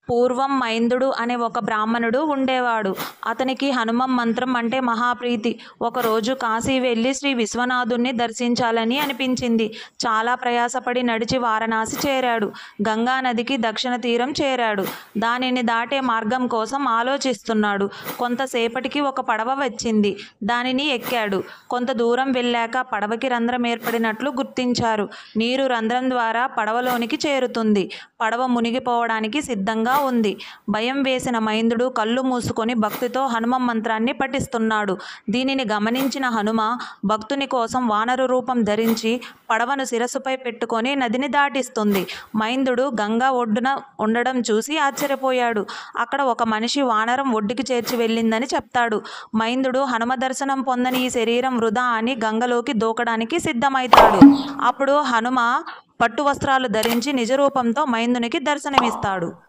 పూర్వం మైందుడు అనే ఒక బ్రాహ్మణుడు ఉండేవాడు. అతనికి హనుమం మంత్రం అంటే మహాప్రీతి. ఒకరోజు కాశీ వెళ్ళి శ్రీ విశ్వనాథుణ్ణి దర్శించాలని అనిపించింది. చాలా ప్రయాసపడి నడిచి వారణాసి చేరాడు. గంగానదికి దక్షిణ తీరం చేరాడు. దానిని దాటే మార్గం కోసం ఆలోచిస్తున్నాడు. కొంతసేపటికి ఒక పడవ వచ్చింది. దానిని ఎక్కాడు. కొంత దూరం వెళ్ళాక పడవకి రంధ్రం ఏర్పడినట్లు గుర్తించారు. నీరు రంధ్రం ద్వారా పడవలోనికి చేరుతుంది. పడవ మునిగిపోవడానికి సిద్ధంగా ఉంది. భయం వేసిన మైందుడు కళ్ళు మూసుకొని భక్తితో హనుమ మంత్రాన్ని పఠిస్తున్నాడు. దీనిని గమనించిన హనుమ భక్తుని కోసం వానరు రూపం ధరించి పడవను శిరస్సుపై పెట్టుకొని నదిని దాటిస్తుంది. మైందుడు గంగా ఒడ్డున ఉండడం చూసి ఆశ్చర్యపోయాడు. అక్కడ ఒక మనిషి వానరం ఒడ్డుకి చేర్చి వెళ్ళిందని చెప్తాడు. మైందుడు హనుమ దర్శనం పొందని ఈ శరీరం వృధా అని గంగలోకి దూకడానికి సిద్ధమవుతాడు. అప్పుడు హనుమ పట్టు వస్త్రాలు ధరించి నిజరూపంతో మైందునికి దర్శనమిస్తాడు.